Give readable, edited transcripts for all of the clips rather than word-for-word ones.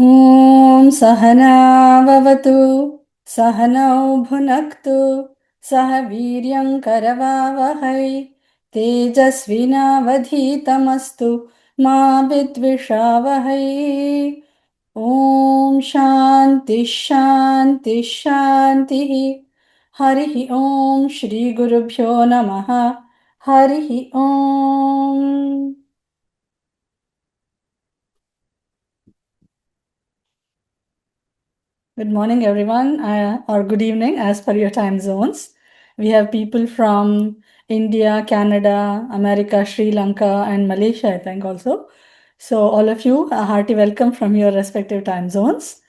ॐ सहनाववतु सहनौ भुनक्तु सह वीर्यं करवावहै तेजस्विनावधीतमस्तु मा विद्विषावहै। ॐ शान्ति शान्ति शान्तिः। हरिः ॐ श्रीगुरुभ्यो नमः। हरिः ॐ। Good morning, everyone, or good evening, as per your time zones. We have people from India, Canada, America, Sri Lanka, and Malaysia, I think, also. So, all of you, a hearty welcome from your respective time zones.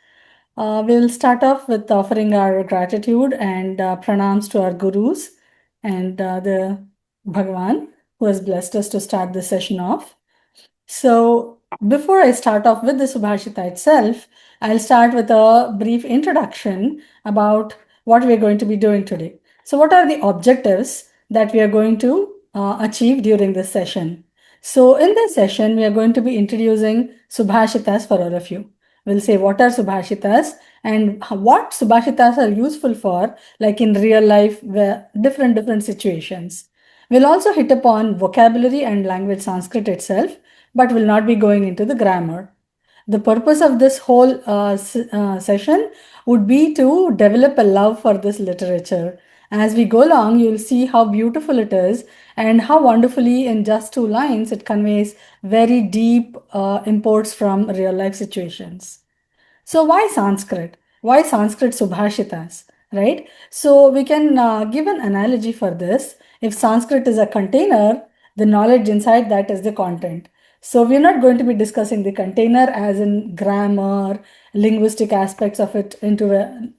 We'll start off with offering our gratitude and pranams to our gurus and the Bhagavan who has blessed us to start this session off. So, before I start off with the Subhashita itself, I'll start with a brief introduction about what we are going to be doing today. So, what are the objectives that we are going to achieve during this session? So, in this session, we are going to be introducing Subhashitas for all of you. We'll say what are Subhashitas and what Subhashitas are useful for, like in real life, where different situations. We'll also hit upon vocabulary and language Sanskrit itself, but will not be going into the grammar. The purpose of this whole session would be to develop a love for this literature. As we go along, you'll see how beautiful it is and how wonderfully, in just two lines, it conveys very deep imports from real life situations. So why Sanskrit? Why Sanskrit Subhashitas, right? So we can give an analogy for this. If Sanskrit is a container, the knowledge inside that is the content. So we're not going to be discussing the container as in grammar, linguistic aspects of it into a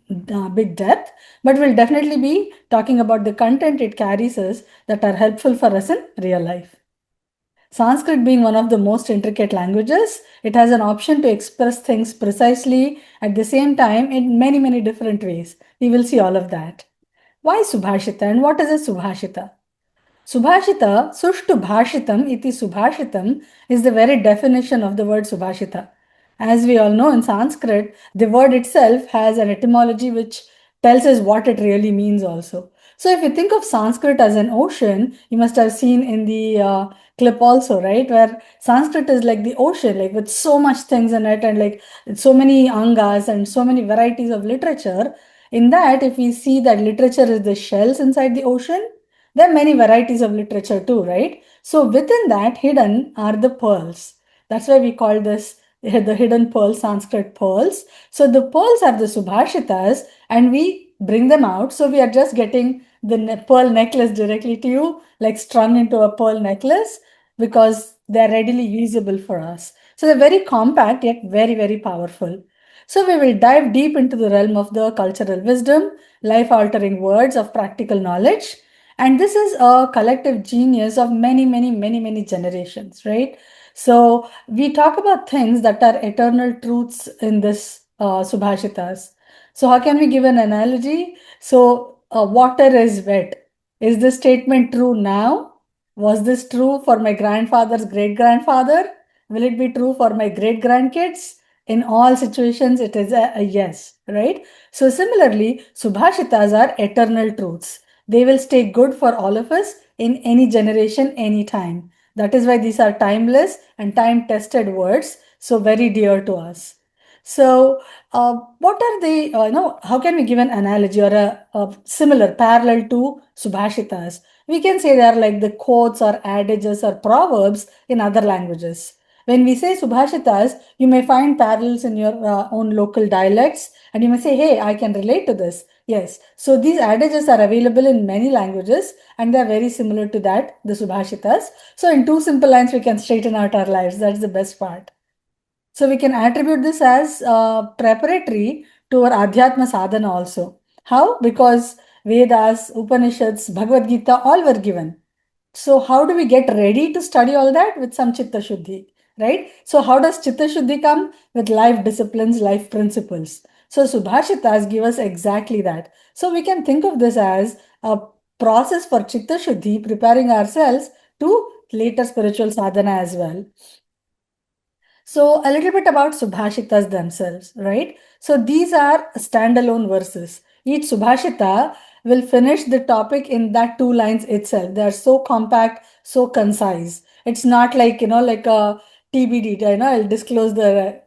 big depth, but we'll definitely be talking about the content it carries us that are helpful for us in real life. Sanskrit being one of the most intricate languages, it has an option to express things precisely at the same time in many different ways. We will see all of that. Why Subhashita and what is a Subhashita? Subhashita, Sushtu Bhashitam iti Subhashitam is the very definition of the word Subhashita. As we all know in Sanskrit, the word itself has an etymology which tells us what it really means also. So if you think of Sanskrit as an ocean, you must have seen in the clip also, right? Where Sanskrit is like the ocean, like with so much things in it and like so many angas and so many varieties of literature. In that, if we see that literature is the shells inside the ocean, there are many varieties of literature too, right? So within that, hidden are the pearls. That's why we call this the hidden pearls, Sanskrit pearls. So the pearls are the Subhashitas, and we bring them out. So we are just getting the pearl necklace directly to you, like strung into a pearl necklace, because they're readily usable for us. So they're very compact yet very powerful. So we will dive deep into the realm of the cultural wisdom, life altering words of practical knowledge, and this is a collective genius of many generations, right? So we talk about things that are eternal truths in this Subhashitas. So how can we give an analogy? So water is wet. Is this statement true now? Was this true for my grandfather's great grandfather? Will it be true for my great grandkids? In all situations, it is a yes, right? So similarly, Subhashitas are eternal truths. They will stay good for all of us in any generation, anytime. That is why these are timeless and time tested words, so very dear to us. So, what are the, how can we give an analogy or a similar parallel to Subhashitas? We can say they are like the quotes or adages or proverbs in other languages. When we say Subhashitas, you may find parallels in your own local dialects, and you may say, hey, I can relate to this. Yes, so these adages are available in many languages and they're very similar to that, the Subhashitas. So, in two simple lines, we can straighten out our lives. That's the best part. So, we can attribute this as preparatory to our Adhyatma sadhana also. How? Because Vedas, Upanishads, Bhagavad Gita, all were given. So, how do we get ready to study all that? With some Chitta Shuddhi, right? So, how does Chitta Shuddhi come? With life disciplines, life principles. So, Subhashitas give us exactly that. So, we can think of this as a process for Chitta Shuddhi, preparing ourselves to later spiritual sadhana as well. So, a little bit about Subhashitas themselves, right? So, these are standalone verses. Each Subhashita will finish the topic in that two lines itself. They are so compact, so concise. It's not like, like a TBD, I'll disclose the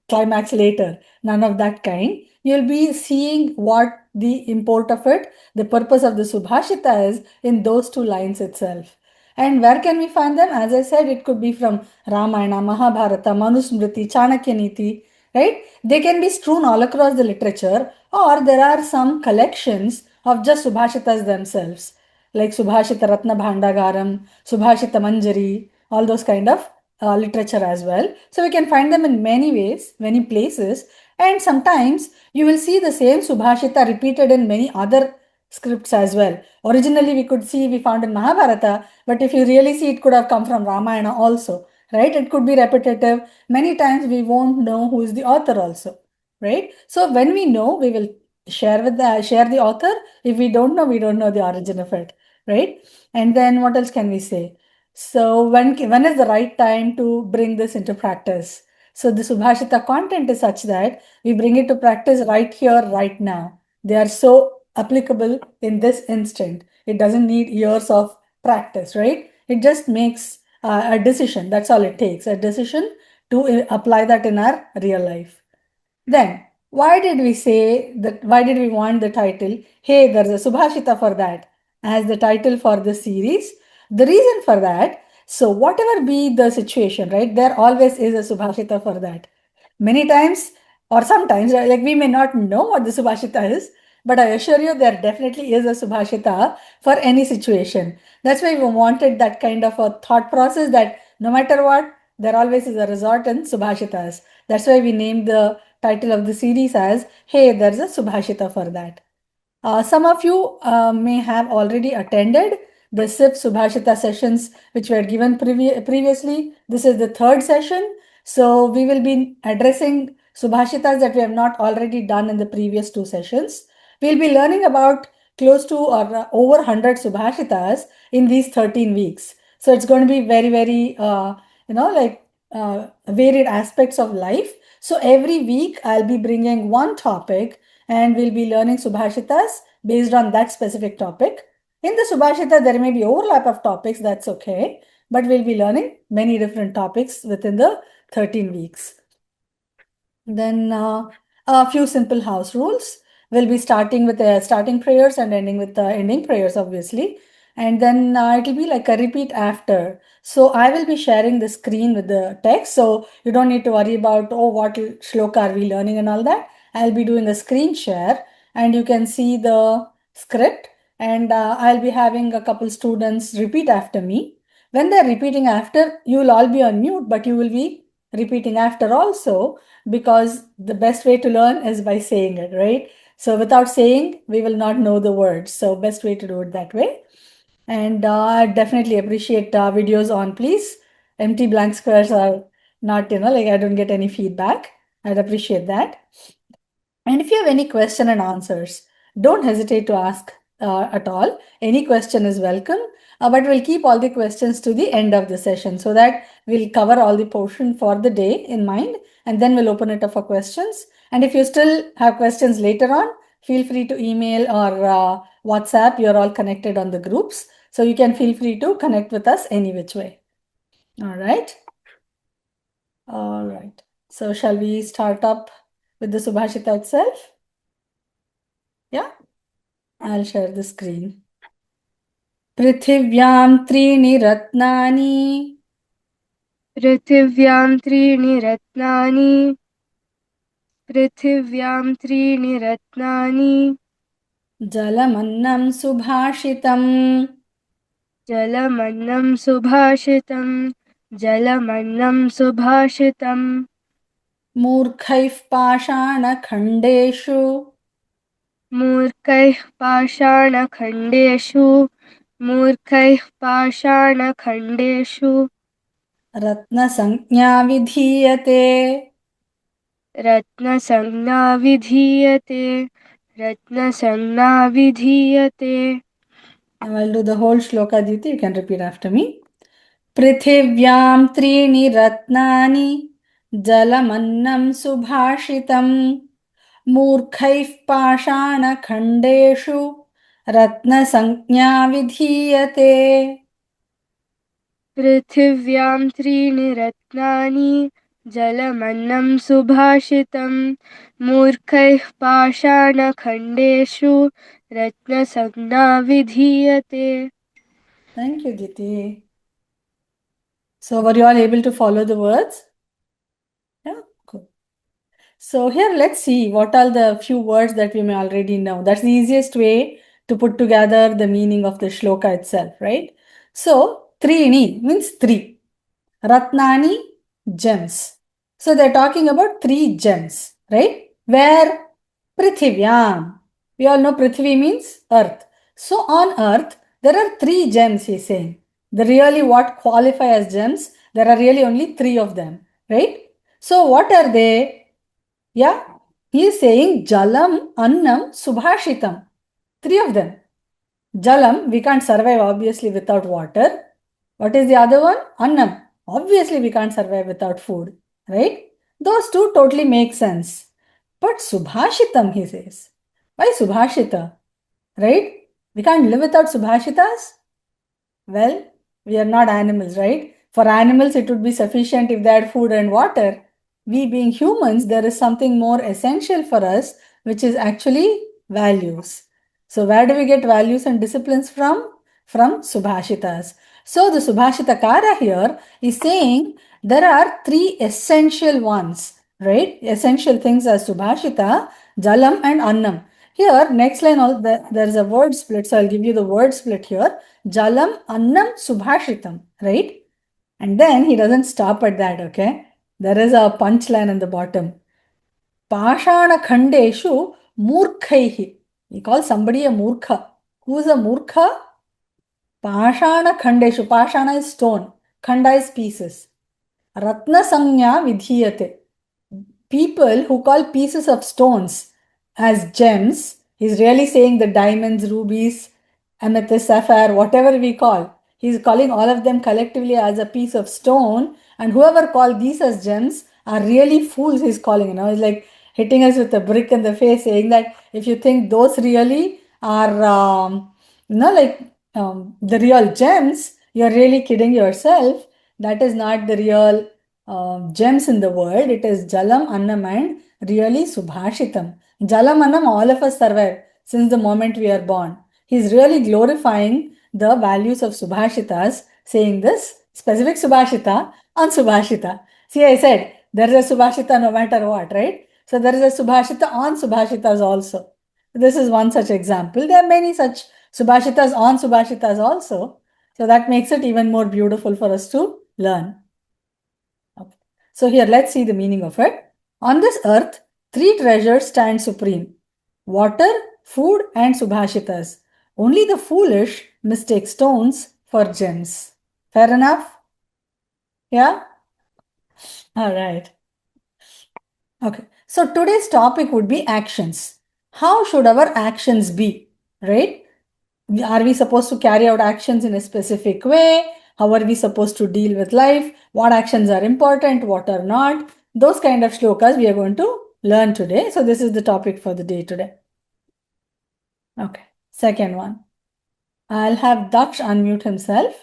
climax later. None of that kind. You'll be seeing what the import of it, the purpose of the Subhashita is in those two lines itself. And where can we find them? As I said, it could be from Ramayana, Mahabharata, Manusmriti, Chanakya Niti, right? They can be strewn all across the literature, or there are some collections of just Subhashitas themselves, like Subhashita Ratna Bhandagaram, Subhashita Manjari, all those kind of literature as well. So we can find them in many ways, many places, and sometimes you will see the same Subhashita repeated in many other scripts as well. Originally, we found in Mahabharata, but if you really see, it could have come from Ramayana also, right? It could be repetitive. Many times we won't know who is the author also, right? So when we know, we will share the author. If we don't know, we don't know the origin of it, right? And then what else can we say? So when is the right time to bring this into practice? So the Subhashita content is such that we bring it to practice right here, right now. They are so applicable in this instant. It doesn't need years of practice, right? It just makes a decision. That's all it takes, a decision to apply that in our real life. Then, why did we say that? Why did we want the title? Hey, there's a Subhashita for that as the title for the series. The reason for that, so whatever be the situation, right, there always is a Subhashita for that. Many times, or sometimes, right, like we may not know what the Subhashita is, but I assure you there definitely is a Subhashita for any situation. That's why we wanted that kind of a thought process that no matter what, there always is a resort in Subhashitas. That's why we named the title of the series as Hey, there's a Subhashita for that. Some of you may have already attended the SIP Subhashita sessions which were given previously. This is the third session. So we will be addressing Subhashitas that we have not already done in the previous two sessions. We'll be learning about close to or over 100 Subhashitas in these 13 weeks. So it's going to be very, very, varied aspects of life. So every week I'll be bringing one topic and we'll be learning Subhashitas based on that specific topic. In the Subhashita, there may be overlap of topics, that's okay, but we'll be learning many different topics within the 13 weeks. Then a few simple house rules. We'll be starting with the starting prayers and ending with the ending prayers, obviously. And then it'll be like a repeat after. So I will be sharing the screen with the text. So you don't need to worry about, oh, what shloka are we learning and all that. I'll be doing a screen share and you can see the script. And I'll be having a couple students repeat after me. When they're repeating after, you will all be on mute, but you will be repeating after also because the best way to learn is by saying it, right? So without saying, we will not know the words. So best way to do it that way. And I definitely appreciate videos on, please. Empty blank squares are not, like I don't get any feedback. I'd appreciate that. And if you have any question and answers, don't hesitate to ask at all. Any question is welcome, but we'll keep all the questions to the end of the session so that we'll cover all the portion for the day in mind, and then we'll open it up for questions. And if you still have questions later on, feel free to email or WhatsApp. You're all connected on the groups, so you can feel free to connect with us any which way. All right. All right. So shall we start up with the Subhashita itself? Yeah. I'll share the screen. पृथिव्यां त्रीणि रत्नानि पृथिव्यां त्रीणि रत्नानि पृथिव्यां त्रीणि रत्नानि जलमन्नं सुभाषितम् जलमन्नं सुभाषितं जलमन्नं सुभाषितं मूर्खैः पाषाणखण्डेषु मूर्खैः पाषाणखण्डेषु मूर्खैः पाषाणखण्डेषु रत्नसंज्ञा विधीयते रत्नसंज्ञा विधीयते रत्नसंज्ञा विधीयते. Now I'll do the whole shloka, Diti. You can repeat after me. पृथिव्यां त्रीणि रत्नानि जलमन्नं सुभाषितं मूर्खैः पाषाणखण्डेषु रत्नसंज्ञा विधीयते. पृथिव्यां त्रीणि रत्नानि जलमन्नं सुभाषितं मूर्खैः पाषाणखण्डेषु रत्नसंज्ञा विधीयते. Thank you, Diti. So, were you all able to follow the words? Yeah, cool. So, here let's see what are the few words that we may already know. That's the easiest way to put together the meaning of the shloka itself, right? So, Trini means three. Ratnani, gems. So, they're talking about three gems, right? Where Prithivyam. We all know Prithvi means earth. So, on earth, there are three gems, he's saying. The really what qualify as gems, there are really only three of them, right? So, what are they? Yeah, he is saying Jalam, Annam, Subhashitam. Three of them. Jalam, we can't survive obviously without water. What is the other one? Annam. Obviously, we can't survive without food, right? Those two totally make sense. But Subhashitam, he says. Why Subhashita? Right? We can't live without Subhashitas? Well, we are not animals, right? For animals, it would be sufficient if they had food and water. We being humans, there is something more essential for us, which is actually values. So, where do we get values and disciplines from? From Subhashitas. So, the Subhashitakara here is saying there are three essential ones, right? Essential things are Subhashita, Jalam, and Annam. Here, next line, there is a word split. So, I'll give you the word split here. Jalam, Annam, Subhashitam, right? And then he doesn't stop at that, okay? There is a punchline in the bottom. Pashana Khandeshu Murkhaihi. He calls somebody a Murkha. Who is a Murkha? Pashana Khandeshu. Pashana is stone. Khanda is pieces. Ratna Sanya Vidhiyate. People who call pieces of stones as gems, he's really saying the diamonds, rubies, amethyst, sapphire, whatever we call. He's calling all of them collectively as a piece of stone. And whoever called these as gems are really fools, he's calling. He's like hitting us with a brick in the face, saying that if you think those really are, the real gems, you're really kidding yourself. That is not the real gems in the world. It is Jalam, Annam, and really Subhashitam. Jalam, Annam, all of us survive since the moment we are born. He's really glorifying the values of Subhashitas, saying this specific Subhashita on Subhashita. See, I said there is a Subhashita no matter what, right? So there is a Subhashita on Subhashitas also. This is one such example. There are many such Subhashitas on Subhashitas also. So that makes it even more beautiful for us to learn. Okay. So here, let's see the meaning of it. On this earth, three treasures stand supreme: water, food, and Subhashitas. Only the foolish mistake stones for gems. Fair enough? Yeah? All right. Okay. So today's topic would be actions. How should our actions be? Right? Are we supposed to carry out actions in a specific way? How are we supposed to deal with life? What actions are important? What are not? Those kind of shlokas we are going to learn today. So this is the topic for the day today. Okay. Second one. I'll have Daksh unmute himself.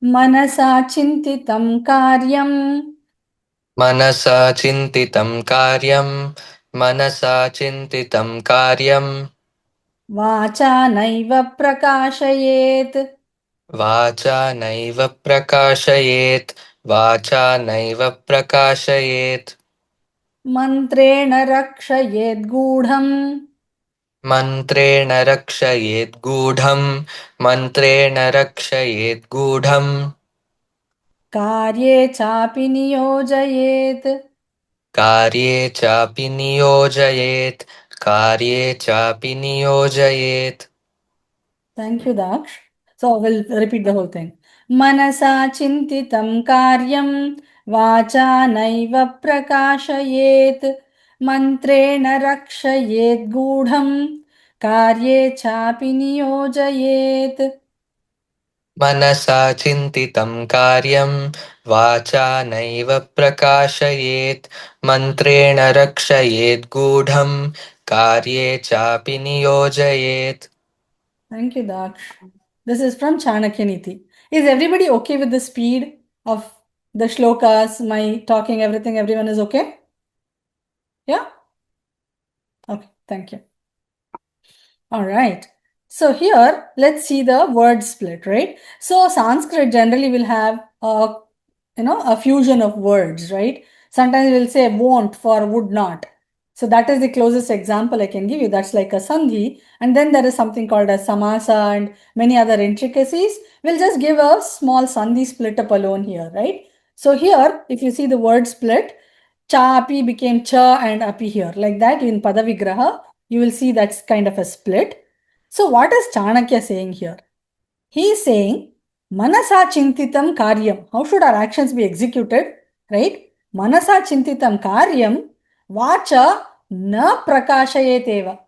Manasa chintitam karyam मनसा चिन्तितं कार्यं मनसा चिन्तितं कार्यं vacha naiva prakashayet वाचा नैव प्रकाशयेत् वाचा नैव प्रकाशयेत् mantrena rakshayet gudham मन्त्रेण रक्षयेत् गूढं मन्त्रेण रक्षयेत् गूढं कार्ये चापि नियोजयेत्. कार्ये चापि नियोजयेत् कार्ये चापि नियोजयेत्. Thank you, Daksh. So we'll repeat the whole thing. Manasa chintitam karyam vacha naiva prakashayet mantrena rakshayet gudham karye chapi niyojayet. मनसा चिन्तितं कार्यं वाचा नैव प्रकाशयेत् मन्त्रेण रक्षयेत् गूढं कार्ये चापि नियोजयेत्. Thank you, Daksh. This is from Chanakya Niti. Is everybody okay with the speed of the shlokas, my talking, everything? Everyone is okay? Yeah? Okay, thank you. All right. So here, let's see the word split, right? So Sanskrit generally will have a fusion of words, right? Sometimes we'll say won't for would not. So that is the closest example I can give you. That's like a sandhi. And then there is something called a samasa and many other intricacies. We'll just give a small sandhi split up alone here, right? So here, if you see the word split, cha api became cha and api here. Like that in Padavigraha, you will see that's kind of a split. So what is Chanakya saying here? He is saying, Manasa Chintitam Karyam. How should our actions be executed? Right? Manasa Chintitam Karyam Vacha Na Prakashayeteva.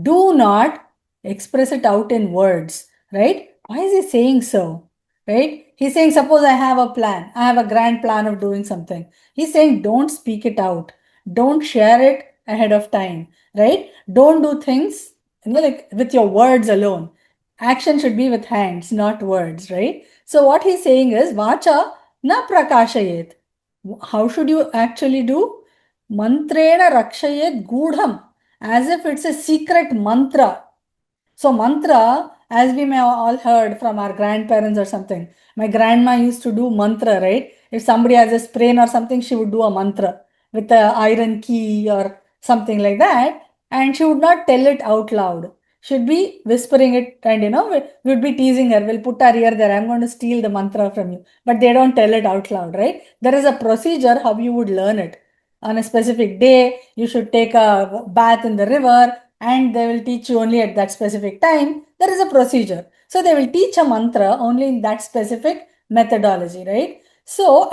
Do not express it out in words. Right? Why is he saying so? Right? He's saying, suppose I have a plan. I have a grand plan of doing something. He's saying, don't speak it out. Don't share it ahead of time. Right? Don't do things like with your words alone. Action should be with hands, not words, right? So what he's saying is, Vacha na prakashayet. How should you actually do? Mantrena rakshayet gudham. As if it's a secret mantra. So mantra, as we may all heard from our grandparents or something. My grandma used to do mantra, right? If somebody has a sprain or something, she would do a mantra with a iron key or something like that. And she would not tell it out loud. She'd be whispering it and we would be teasing her. We'll put our ear there. I'm going to steal the mantra from you. But they don't tell it out loud, right? There is a procedure how you would learn it. On a specific day, you should take a bath in the river and they will teach you only at that specific time. There is a procedure. So they will teach a mantra only in that specific methodology, right? So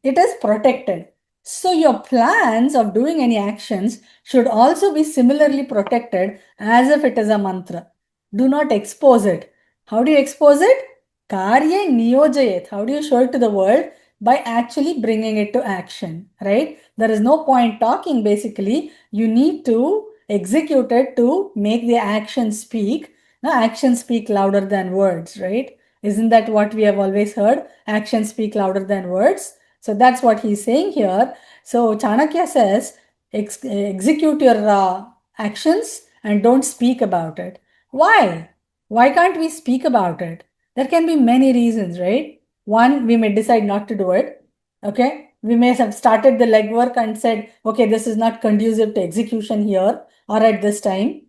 it is protected. So your plans of doing any actions should also be similarly protected as if it is a mantra. Do not expose it. How do you expose it? Karye niyojayet. How do you show it to the world? By actually bringing it to action, right? There is no point talking basically. You need to execute it to make the action speak. Now, actions speak louder than words, right? Isn't that what we have always heard? Actions speak louder than words. So that's what he's saying here. So Chanakya says, execute your actions and don't speak about it. Why? Why can't we speak about it? There can be many reasons, right? One, we may decide not to do it. Okay. We may have started the legwork and said, okay, this is not conducive to execution here or at this time.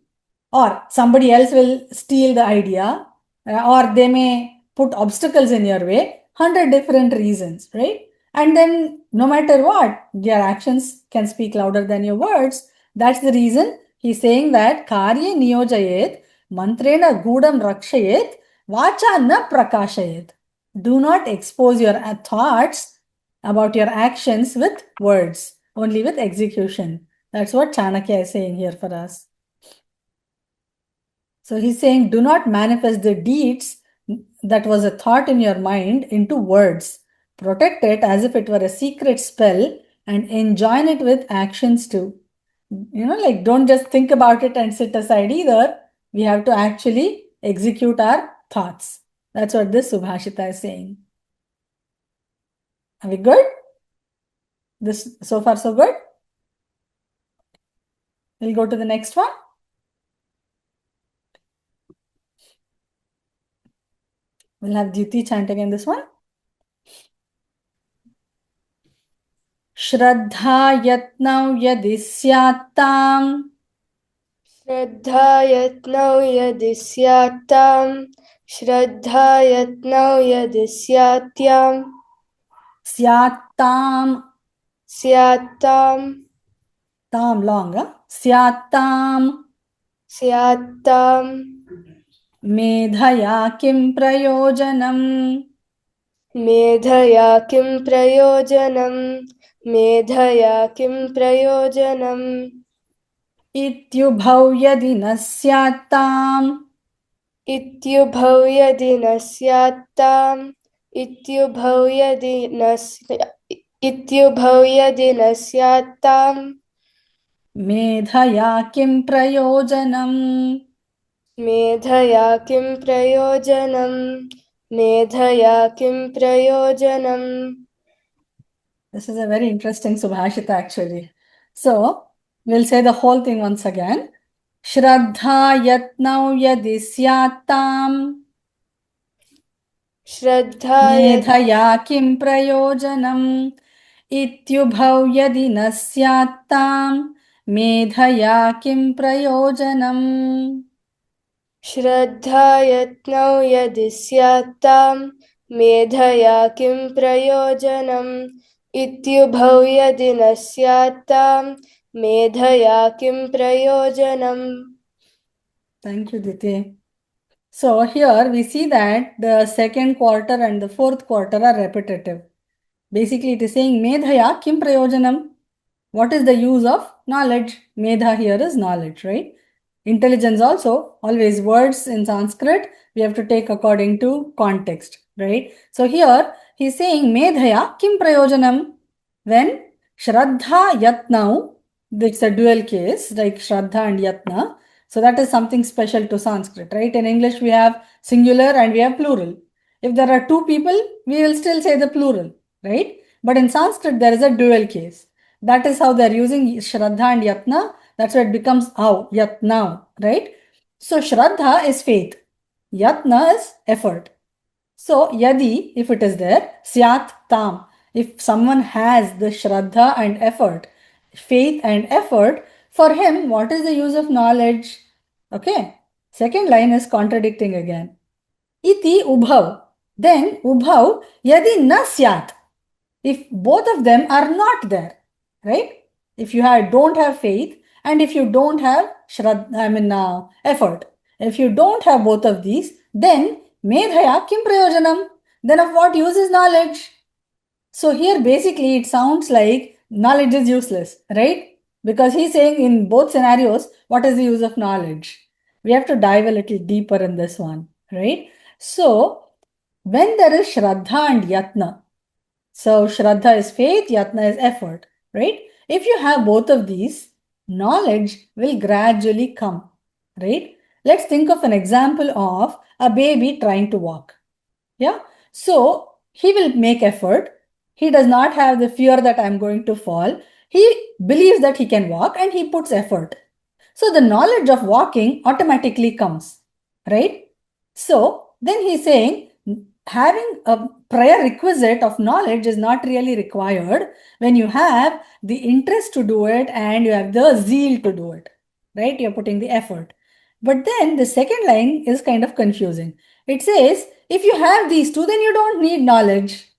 Or somebody else will steal the idea, or they may put obstacles in your way. 100 different reasons, right? And then, no matter what, your actions can speak louder than your words. That's the reason he's saying that Karye niyojayet, mantrena gudam rakshayet, vacha na prakashayet. Do not expose your thoughts about your actions with words, only with execution. That's what Chanakya is saying here for us. So he's saying, do not manifest the deeds that was a thought in your mind into words. Protect it as if it were a secret spell and enjoin it with actions too. Like don't just think about it and sit aside either. We have to actually execute our thoughts. That's what this Subhashita is saying. Are we good? This so far so good? We'll go to the next one. We'll have Diti chant again this one. Shraddha yatnau yadi syattam श्रद्धा यत्नौ यदि स्यात्तां श्रद्धा यत्नौ यदि syattam स्यात्तां tam long syattam medhaya kim prayojanam मेधया किं प्रयोजनं मेधया किं प्रयोजनम् ityubhau yadi na syattam इत्युभौ यदि न स्यात्ताम् इत्युभौ यदि न स्यात्ताम् मेधया किं प्रयोजनम् मेधया किं प्रयोजनम् मेधया किं प्रयोजनम् This is a very interesting Subhashita actually. So, we'll say the whole thing once again. Shraddha yatnau yadi syattam श्रद्धाय मेधया किं प्रयोजनम् इत्युभौ यदि न स्यात्ताम् मेधया किं प्रयोजनम् श्रद्धायत्नौ यदि स्यात्ताम् मेधया किं प्रयोजनम् इत्युभौ यदि न स्यात्ताम् मेधया किं प्रयोजनम् Thank you, Diti. So here we see that the second quarter and the fourth quarter are repetitive. Basically, it is saying Medhaya Kim Prayojanam. What is the use of knowledge? Medha here is knowledge, right? Intelligence also, always words in Sanskrit, we have to take according to context, right? So here he's saying Medhaya Kim Prayojanam. When Shraddha Yatnau, it's a dual case, like Shraddha and Yatna. So that is something special to Sanskrit, right? In English, we have singular and we have plural. If there are two people, we will still say the plural, right? But in Sanskrit, there is a dual case. That is how they're using Shraddha and Yatna. That's why it becomes how, Yatna, right? So Shraddha is faith. Yatna is effort. So Yadi, if it is there, Syat Tam. If someone has the Shraddha and effort, faith and effort, for him, what is the use of knowledge? Okay. Second line is contradicting again. Iti Ubhav. Then Ubhav Yadi na Syat. If both of them are not there, right? If you don't have faith and if you don't have effort, if you don't have both of these, then medhaya kim prayojanam? Then of what use is knowledge? So here basically it sounds like knowledge is useless, right? Because he's saying in both scenarios, what is the use of knowledge? We have to dive a little deeper in this one, right? So when there is Shraddha and Yatna, so Shraddha is faith, Yatna is effort, right? If you have both of these, knowledge will gradually come, right? Let's think of an example of a baby trying to walk. Yeah. So he will make effort. He does not have the fear that I'm going to fall. He believes that he can walk and he puts effort. So the knowledge of walking automatically comes, right? So then he's saying having a prior requisite of knowledge is not really required when you have the interest to do it and you have the zeal to do it, right? You're putting the effort. But then the second line is kind of confusing. It says, if you have these two, then you don't need knowledge,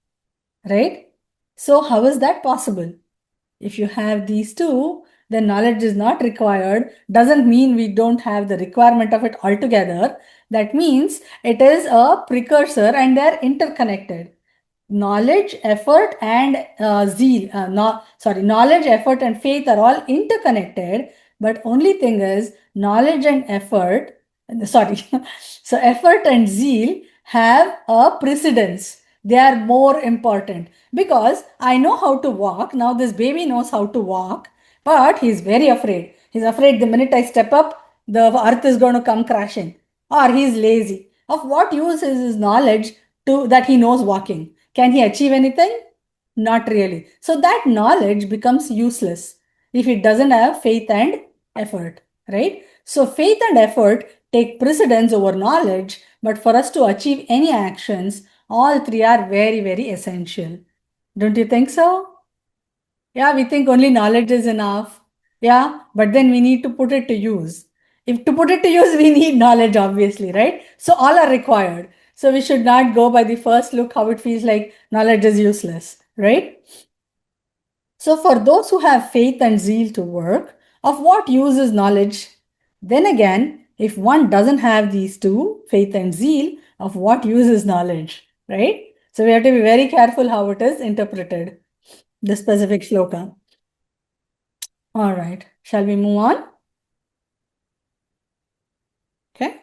right? So, how is that possible? If you have these two, then knowledge is not required. Doesn't mean we don't have the requirement of it altogether. That means it is a precursor and they're interconnected. Knowledge, effort, and zeal. Knowledge, effort, and faith are all interconnected. But only thing is, knowledge and effort, sorry, so effort and zeal have a precedence. They are more important because I know how to walk. Now, this baby knows how to walk, but he's very afraid. He's afraid the minute I step up, the earth is going to come crashing, or he's lazy. Of what use is his knowledge to that he knows walking? Can he achieve anything? Not really. So that knowledge becomes useless if it doesn't have faith and effort, right? So faith and effort take precedence over knowledge, but for us to achieve any actions, all three are very, very essential. Don't you think so? Yeah, we think only knowledge is enough. Yeah, but then we need to put it to use. If to put it to use, we need knowledge, obviously, right? So all are required. So we should not go by the first look how it feels like knowledge is useless, right? So for those who have faith and zeal to work, of what use is knowledge? Then again, if one doesn't have these two, faith and zeal, of what use is knowledge, right? So we have to be very careful how it is interpreted, the specific shloka. All right, shall we move on? Okay.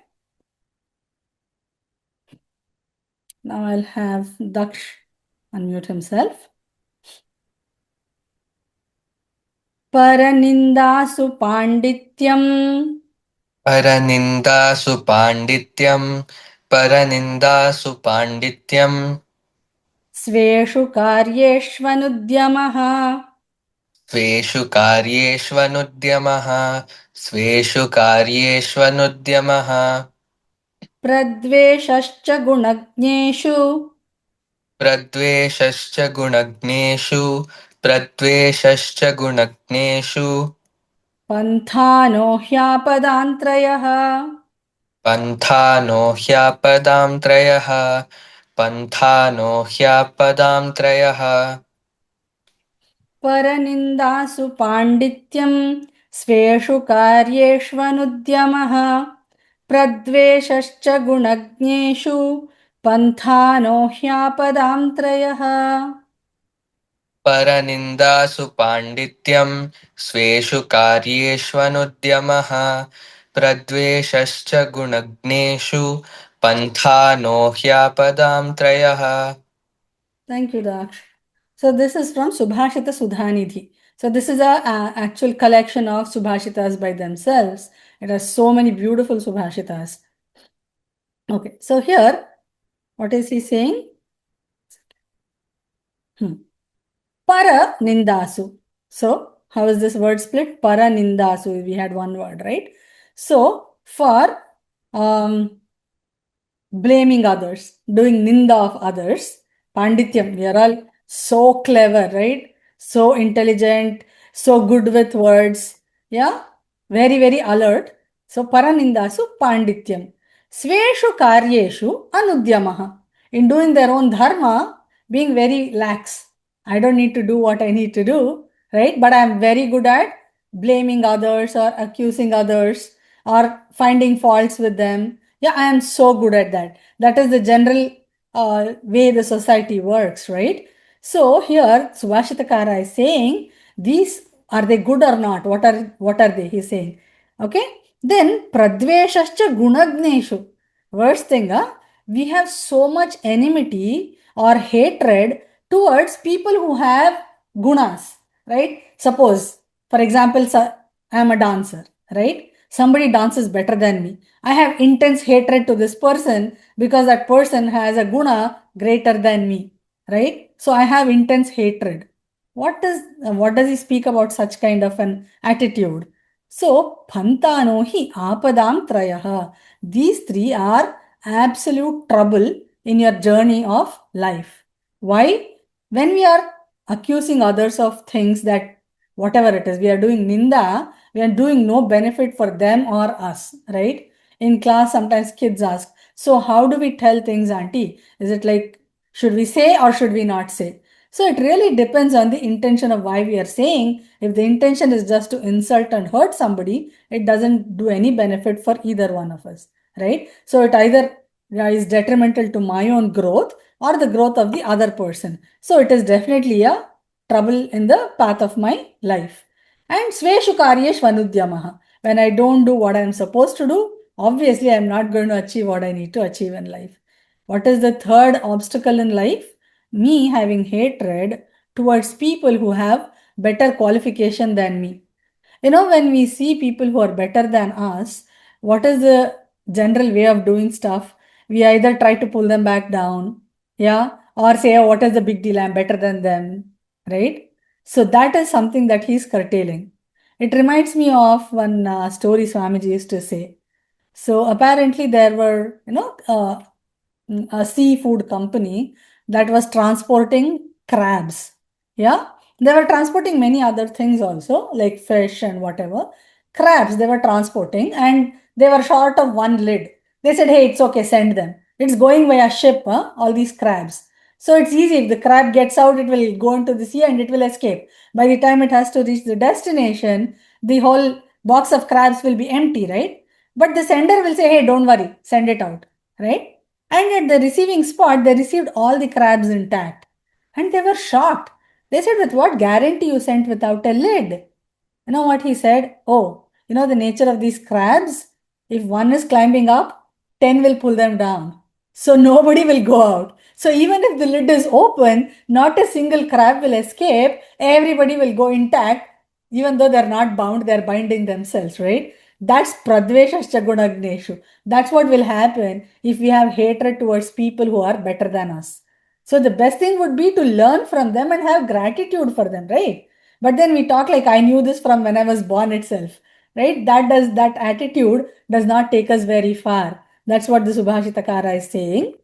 Now I'll have Daksh unmute himself. Paranindasu pandityam परनिन्दासु पाण्डित्यं परनिन्दासु पाण्डित्यं स्वेषु कार्येष्वनुद्यमः स्वेषु कार्येष्वनुद्यमः स्वेषु कार्येष्वनुद्यमः प्रद्वेषश्च गुणज्ञेषु प्रद्वेषश्च गुणज्ञेषु प्रद्वेषश्च गुणज्ञेषु पन्थानो ह्यापदान्त्रयः पन्थानो ह्यापदां त्रयः पन्थानो ह्यापदां त्रयः परनिन्दासु पाण्डित्यं स्वेषु कार्येष्वनुद्यमः प्रद्वेषश्च गुणज्ञेषु पन्थानो ह्यापदान्त्रयः परनिन्दासु पाण्डित्यं स्वेषु कार्येष्वनुद्यमः प्रद्वेषश्च गुणज्ञेषु पन्थानो ह्यापदां त्रयः Thank you, Daksh. So this is from Subhashita Sudhanidhi. So this is a actual collection of Subhashitas by themselves. It has so many beautiful Subhashitas. Okay, so here, what is he saying? Para nindasu. So how is this word split? Para nindasu. We had one word, right? So for blaming others, doing ninda of others, pandityam, we are all so clever, right? So intelligent, so good with words, yeah, very, very alert. So paranindasu pandityam. Sveshu karyeshu anudyamaha. In doing their own dharma, being very lax. I don't need to do what I need to do, right? But I'm very good at blaming others or accusing others or finding faults with them. Yeah, I am so good at that. That is the general way the society works, right? So here Subhashitakara is saying, these are they good or not? What are they? He's saying. Okay. Then pradveshascha gunagneshu. Worst thing, we have so much enmity or hatred towards people who have gunas, right? Suppose, for example, I am a dancer, right? Somebody dances better than me. I have intense hatred to this person because that person has a guna greater than me, right? So I have intense hatred. What does he speak about such kind of an attitude? So phantano hi apadam trayaha. These three are absolute trouble in your journey of life. Why? When we are accusing others of things that whatever it is, we are doing ninda, we are doing no benefit for them or us, right? In class, sometimes kids ask, so how do we tell things, auntie? Is it like, should we say or should we not say? So it really depends on the intention of why we are saying. If the intention is just to insult and hurt somebody, it doesn't do any benefit for either one of us, right? So it either is detrimental to my own growth or the growth of the other person. So it is definitely a trouble in the path of my life. And Sveshu Karyesh Vanudyamaha. When I don't do what I'm supposed to do, obviously I'm not going to achieve what I need to achieve in life. What is the third obstacle in life? Me having hatred towards people who have better qualification than me. When we see people who are better than us, what is the general way of doing stuff? We either try to pull them back down, yeah, or say, oh, what is the big deal? I'm better than them, right? So that is something that he's curtailing. It reminds me of one story Swamiji used to say. So apparently there were, a seafood company that was transporting crabs. Yeah, they were transporting many other things also, like fish and whatever. Crabs they were transporting, and they were short of one lid. They said, hey, it's okay, send them. It's going via ship, huh? All these crabs. So it's easy. If the crab gets out, it will go into the sea and it will escape. By the time it has to reach the destination, the whole box of crabs will be empty, right? But the sender will say, hey, don't worry, send it out, right? And at the receiving spot, they received all the crabs intact. And they were shocked. They said, with what guarantee you sent without a lid? You know what he said? Oh, the nature of these crabs? If one is climbing up, 10 will pull them down. So nobody will go out. So even if the lid is open, not a single crab will escape. Everybody will go intact, even though they're not bound, they're binding themselves, right? That's pradveshascha gunagneshu. That's what will happen if we have hatred towards people who are better than us. So the best thing would be to learn from them and have gratitude for them, right? But then we talk like I knew this from when I was born itself, right? That attitude does not take us very far. That's what the Subhashitakara is saying.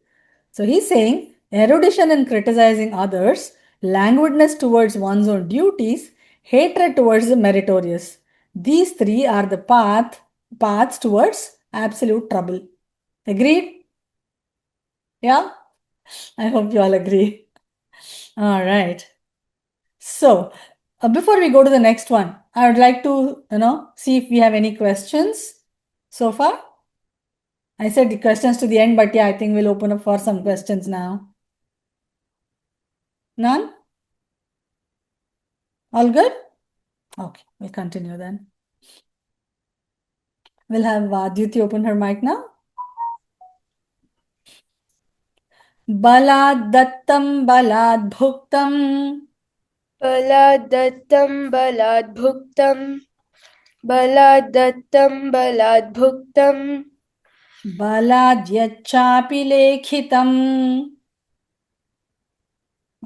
So he's saying erudition in criticizing others, languidness towards one's own duties, hatred towards the meritorious. These three are the paths towards absolute trouble. Agreed? Yeah? I hope you all agree. All right. So before we go to the next one, I would like to, see if we have any questions so far. I said the questions to the end, but yeah, I think we'll open up for some questions now. None? All good? Okay, we'll continue then. We'll have Aditi open her mic now. Balad dattam balad bhuktam. Balad dattam balad bhuktam. Balad dattam balad bhuktam. Balad yachapi lekhitam.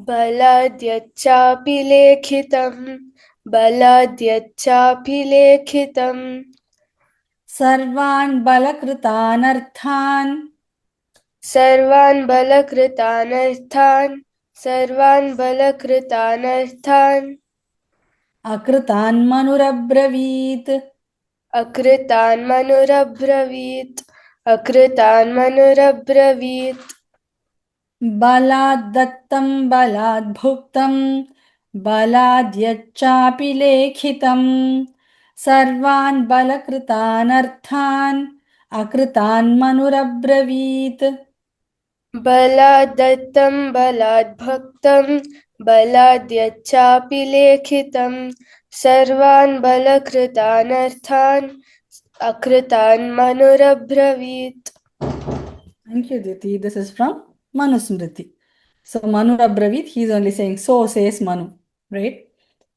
बलाद्यच्चापि लेखितं बलाद्यच्चापि लेखितं Sarvan balakritan arthan. सर्वान् बलकृतानर्थान् सर्वान् बलकृतानर्थान् Akritan manurabravit. अकृतान् मनुरब्रवीत् अकृतान् मनुरब्रवीत् Balad dattam balad bhuktam. Balad yachapi lekhitam. Sarvan balakritan arthan. Akritan manurabravit. बलात् दत्तं बलात् भक्तं बलाद्यच्चापि लेखितं सर्वान् बलकृतानर्थान् अकृतान् मनुरब्रवीत्. Thank you, Diti. This is from Manu Smriti. So Manu Abravit, he's only saying, so says Manu, right?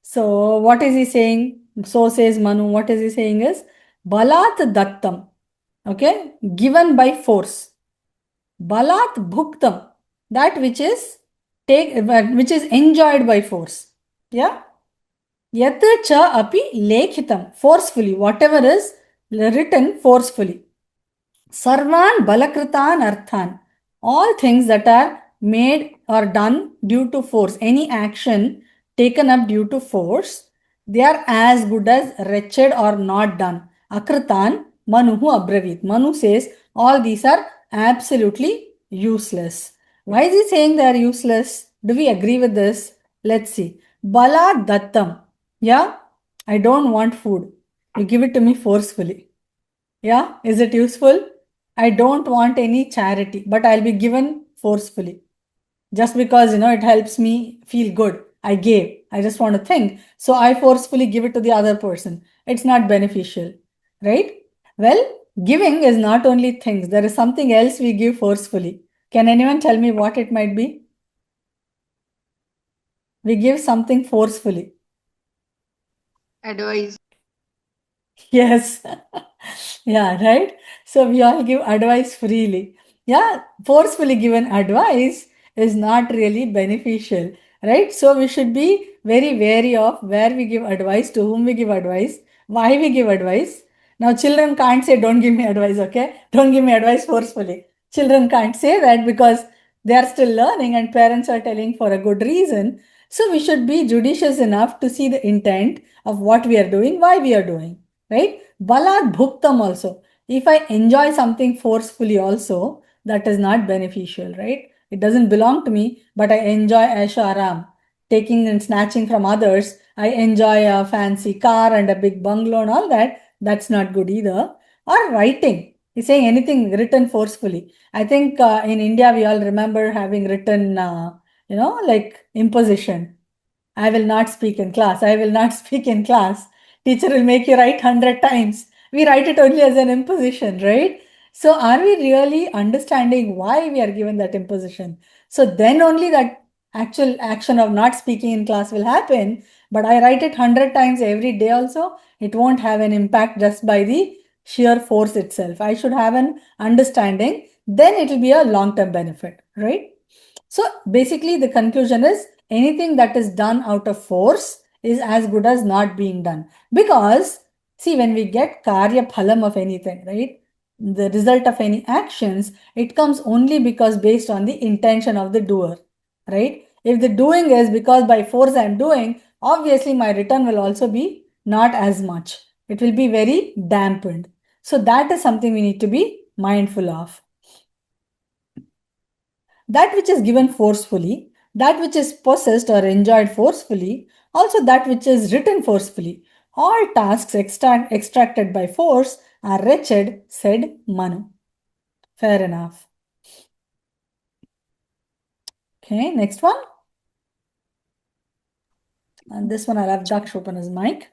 So what is he saying? So says Manu. What is he saying is Balat Dattam. Okay, given by force. Balat Bhuktam. That which is enjoyed by force. Yeah. Yat cha api lekhitam. Forcefully. Whatever is written forcefully. Sarvan balakritan arthan. All things that are made or done due to force, any action taken up due to force, they are as good as wretched or not done. Akritan Manuhu abravit. Manu says all these are absolutely useless. Why is he saying they are useless? Do we agree with this? Let's see. Bala dattam. Yeah, I don't want food. You give it to me forcefully. Yeah, is it useful? I don't want any charity, but I'll be given forcefully. Just because, it helps me feel good. I gave. I just want to think. So I forcefully give it to the other person. It's not beneficial, right? Well, giving is not only things, there is something else we give forcefully. Can anyone tell me what it might be? We give something forcefully. Advice. Yes. Yeah, right. So we all give advice freely. Yeah, forcefully given advice is not really beneficial, right? So we should be very wary of where we give advice, to whom we give advice, why we give advice. Now, children can't say, don't give me advice, okay? Don't give me advice forcefully. Children can't say that because they are still learning and parents are telling for a good reason. So we should be judicious enough to see the intent of what we are doing, why we are doing, right? Balad bhuktam also. If I enjoy something forcefully also, that is not beneficial, right? It doesn't belong to me, but I enjoy Aisha taking and snatching from others. I enjoy a fancy car and a big bungalow and all that. That's not good either. Or writing. He's saying anything written forcefully. I think in India, we all remember having written, like imposition. I will not speak in class. I will not speak in class. Teacher will make you write 100 times. We write it only as an imposition, right? So are we really understanding why we are given that imposition? So then only that actual action of not speaking in class will happen. But I write it 100 times every day also, it won't have an impact just by the sheer force itself. I should have an understanding, then it will be a long-term benefit, right? So basically the conclusion is anything that is done out of force is as good as not being done. Because see, when we get karya phalam of anything, right? The result of any actions, it comes only because based on the intention of the doer, right? If the doing is because by force I am doing, obviously my return will also be not as much. It will be very dampened. So that is something we need to be mindful of. That which is given forcefully, that which is possessed or enjoyed forcefully, also that which is written forcefully. All tasks extracted by force are wretched, said Manu. Fair enough. Okay, next one. And this one I'll have Daksh open his mic.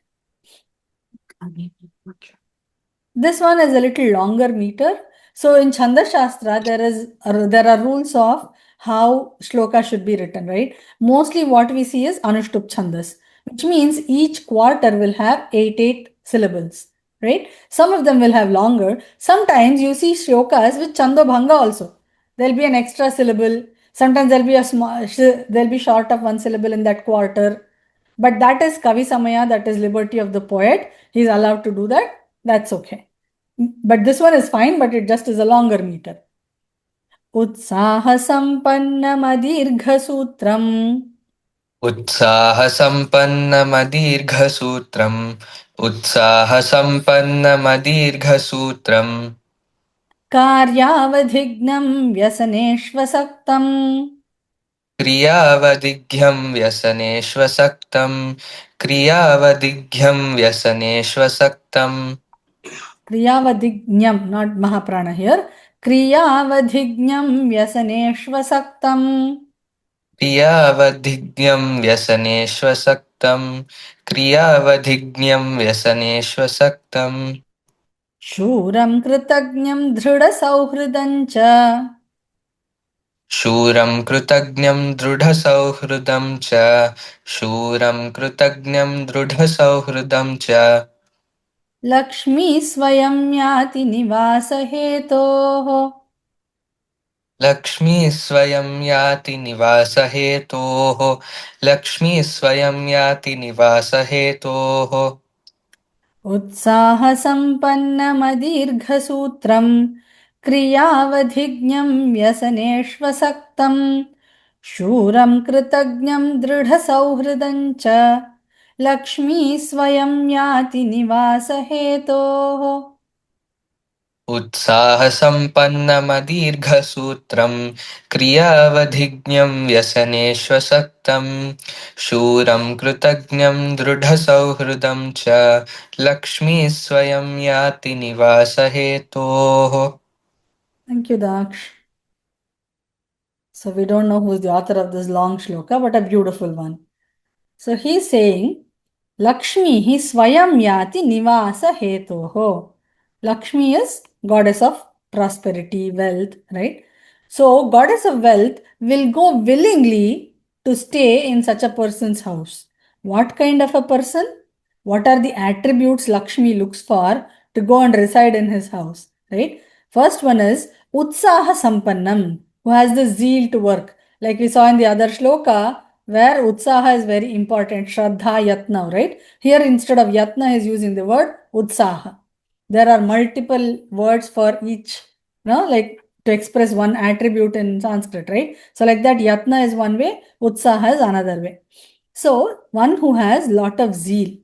This one is a little longer meter. So in Chanda Shastra, there are rules of how shloka should be written, right? Mostly what we see is Anushtup Chandas, which means each quarter will have eight syllables, right? Some of them will have longer. Sometimes you see shlokas with Chandobhanga also. There'll be an extra syllable. Sometimes there'll be short of one syllable in that quarter. But that is Kavi Samaya, that is liberty of the poet. He's allowed to do that. That's okay. But this one is fine, but it just is a longer meter. उत्साहसम्पन्नमदीर्घसूत्रम् उत्साहसम्पन्नमदीर्घसूत्रम् उत्साहसम्पन्नमदीर्घसूत्रम् कार्यावधिघ्नं व्यसनेष्वसक्तम् क्रियावदिघ्यं व्यसनेष्वसक्तम् क्रियावदिघ्यं व्यसनेष्वसक्तम् क्रियावधिज्ञम, not Mahaprana here. क्रियावधिज्ञं व्यसनेष्वसक्तम् क्रियावधिज्ञं व्यसनेष्वसक्तम् क्रियावधिज्ञं व्यसनेष्वसक्तम् शूरं कृतज्ञं दृढसौहृदं च शूरं कृतज्ञं दृढसौहृदं च शूरं कृतज्ञं दृढसौहृदं च लक्ष्मी स्वयं याति निवासहेतोः लक्ष्मी स्वयं याति निवासहेतोः लक्ष्मी स्वयं याति निवासहेतोः उत्साहसम्पन्नमदीर्घसूत्रं क्रियावधिज्ञं व्यसनेष्वसक्तं शूरं कृतज्ञं दृढसौहृदं च लक्ष्मी स्वयं याति निवासहेतोः उत्साहसम्पन्नमदीर्घसूत्रं क्रियावधिज्ञं व्यसनेष्वसक्तं शूरं कृतज्ञं दृढसौहृदं च लक्ष्मी स्वयं याति निवासहेतोः Thank you, Daksh. So we don't know who is the author of this long shloka, but a beautiful one. So he's saying, Lakshmi hi swayam yati nivasa hetoho. Lakshmi is goddess of prosperity, wealth, right? So goddess of wealth will go willingly to stay in such a person's house. What kind of a person? What are the attributes Lakshmi looks for to go and reside in his house, right? First one is Utsaha Sampannam, who has the zeal to work. Like we saw in the other shloka, where Utsaha is very important, Shraddha Yatna, right? Here instead of Yatna, he is using the word Utsaha. There are multiple words for each, like to express one attribute in Sanskrit, right? So like that, Yatna is one way, Utsaha is another way. So one who has lot of zeal.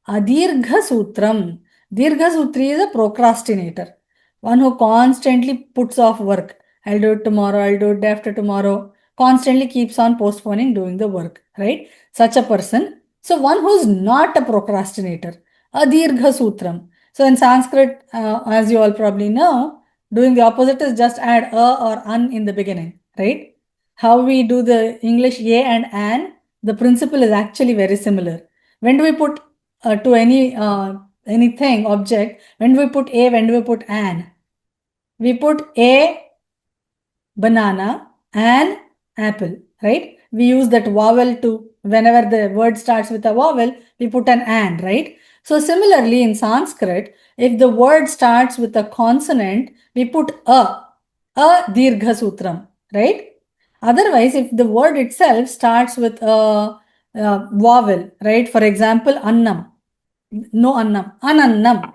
Adirgha Sutram. Dirgha Sutri is a procrastinator. One who constantly puts off work. I'll do it tomorrow, I'll do it day after tomorrow. Constantly keeps on postponing doing the work, right? Such a person. So one who's not a procrastinator. Adirgha Sutram. So in Sanskrit, as you all probably know, doing the opposite is just add a or an in the beginning, right? How we do the English ye and an, the principle is actually very similar. When do we put to anything object? When do we put a? When do we put an? we put a banana, an apple, right? We use that vowel to, whenever the word starts with a vowel, we put an, right? So similarly in Sanskrit, if the word starts with a consonant, we put a dirgha sutram, right? Otherwise, if the word itself starts with a vowel, right? For example, annam, no annam, anannam,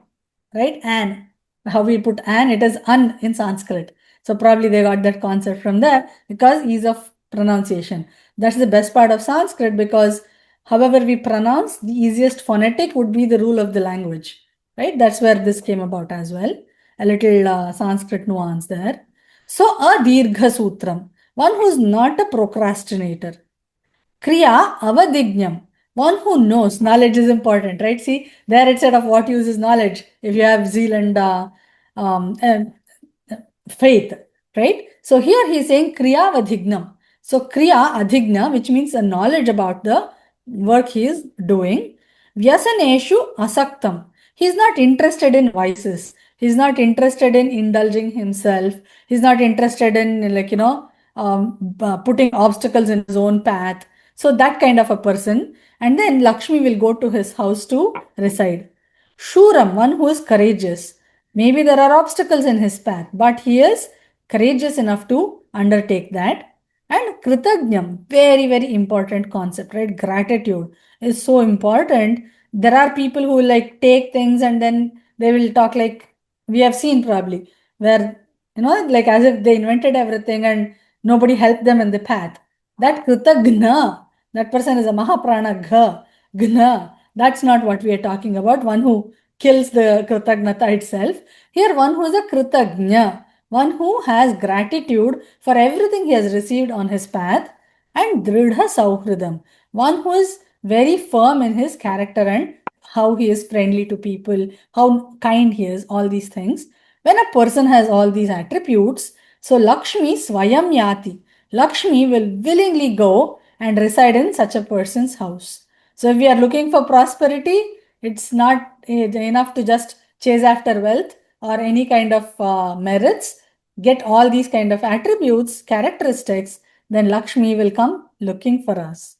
right? An. How we put an, it is an in Sanskrit. So probably they got that concept from there because ease of pronunciation. That's the best part of Sanskrit because however we pronounce, the easiest phonetic would be the rule of the language, right? That's where this came about as well. A little Sanskrit nuance there. So a dirgha sutram, one who's not a procrastinator. Kriya avadhigyam, one who knows. Knowledge is important, right? See, there it said of what uses knowledge. If you have zeal and um, uh, faith, right? So here he is saying kriya vadhignam. So kriya adhigna, which means a knowledge about the work he is doing. Vyasaneshu asaktam. He is not interested in vices. He's not interested in indulging himself. He's not interested in putting obstacles in his own path. So that kind of a person. And then Lakshmi will go to his house to reside. Shuram, one who is courageous. Maybe there are obstacles in his path, but he is courageous enough to undertake that. And Kritagnyam, very, very important concept, right? Gratitude is so important. There are people who like take things and then they will talk like we have seen probably, where, like as if they invented everything and nobody helped them in the path. That Kritagna, that person is a Mahaprana Gna. That's not what we are talking about. One who kills the Kritagnata itself. Here, one who is a Kritagnya, one who has gratitude for everything he has received on his path, and Dridha Sauhridam, one who is very firm in his character and how he is friendly to people, how kind he is, all these things. When a person has all these attributes, so Lakshmi Swayam Yati, Lakshmi will willingly go and reside in such a person's house. So if we are looking for prosperity, it's not enough to just chase after wealth or any kind of merits. Get all these kind of attributes, characteristics, then Lakshmi will come looking for us.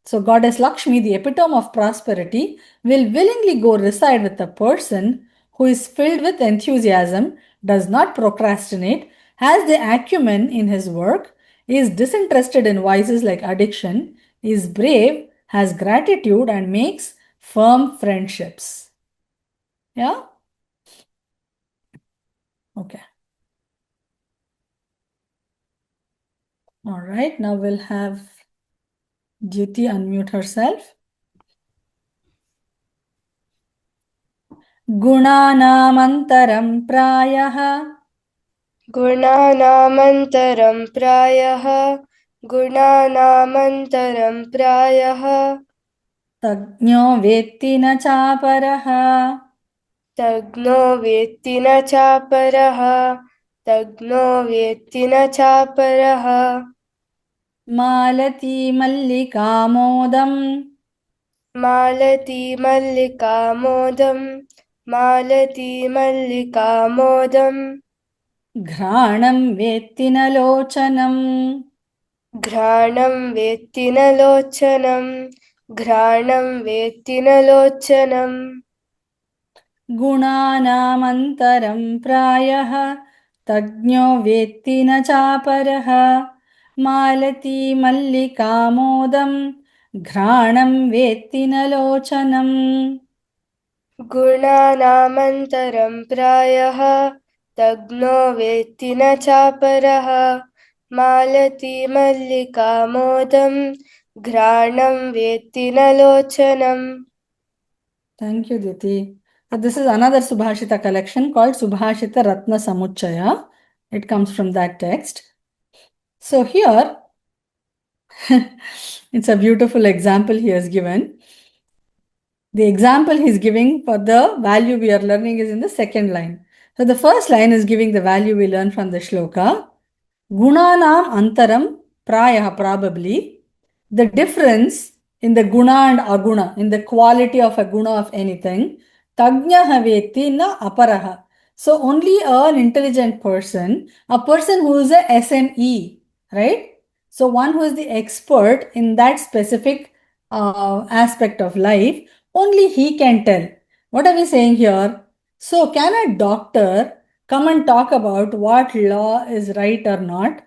So Goddess Lakshmi, the epitome of prosperity, will willingly go reside with a person who is filled with enthusiasm, does not procrastinate, has the acumen in his work, is disinterested in vices like addiction, is brave, has gratitude, and makes firm friendships. Yeah? Okay. All right. Now we'll have Jyoti unmute herself. गुणानामन्तरं प्रायः गुणानामन्तरं प्रायः गुणानामन्तरं प्रायः तज्ञो वेत्ति न चापरः तज्ञो वेत्ति न चापरः तज्ञो वेत्ति न चापरः मालती मल्लिकामोदं मालती मल्लिकामोदं मालती मल्लिकामोदं घ्राणं वेत्ति न लोचनम् घ्राणं वेत्ति न लोचनं घ्राणं वेत्ति न लोचनम् गुणानामन्तरं प्रायः तज्ञो वेत्ति न चापरः मालती मल्लिकामोदं घ्राणं वेत्ति न लोचनम् गुणानामन्तरं प्रायः तज्ञो वेत्ति न चापरः मालती मल्लिकामोदं घ्राणं वेत्ति न लोचनम्. Thank you, Diti. So this is another Subhashita collection called Subhashita Ratna Samuchaya. It comes from that text. So here, it's a beautiful example he has given. The example he's giving for the value we are learning is in the second line. So the first line is giving the value we learn from the shloka. Gunanam antaram prayah, probably. The difference in the guna and aguna, in the quality of a guna of anything. Tagnya haveti na aparaha. So only an intelligent person, a person who is a SME, right? So one who is the expert in that specific aspect of life, only he can tell. What are we saying here? So can a doctor come and talk about what law is right or not?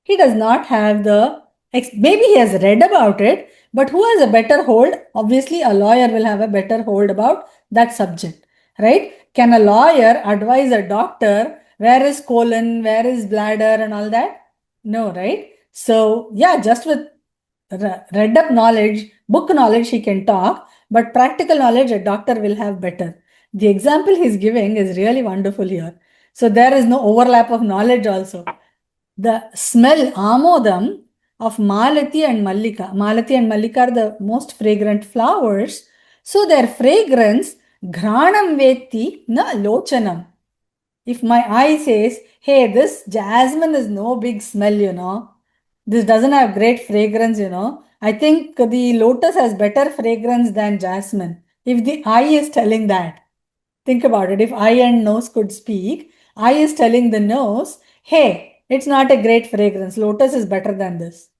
He does not have the, maybe he has read about it, but who has a better hold? Obviously, a lawyer will have a better hold about that subject, right? Can a lawyer advise a doctor where is colon, where is bladder, and all that? No, right? So, yeah, just with read up knowledge, book knowledge, he can talk, but practical knowledge, a doctor will have better. The example he's giving is really wonderful here. So, there is no overlap of knowledge also. The smell, amodam, of Malati and Mallika. Malati and Mallika are the most fragrant flowers. So their fragrance, Granam Veti na Lochanam. If my eye says, hey, this jasmine is no big smell, this doesn't have great fragrance, I think the lotus has better fragrance than jasmine. If the eye is telling that, think about it. If eye and nose could speak, eye is telling the nose, hey, it's not a great fragrance. Lotus is better than this.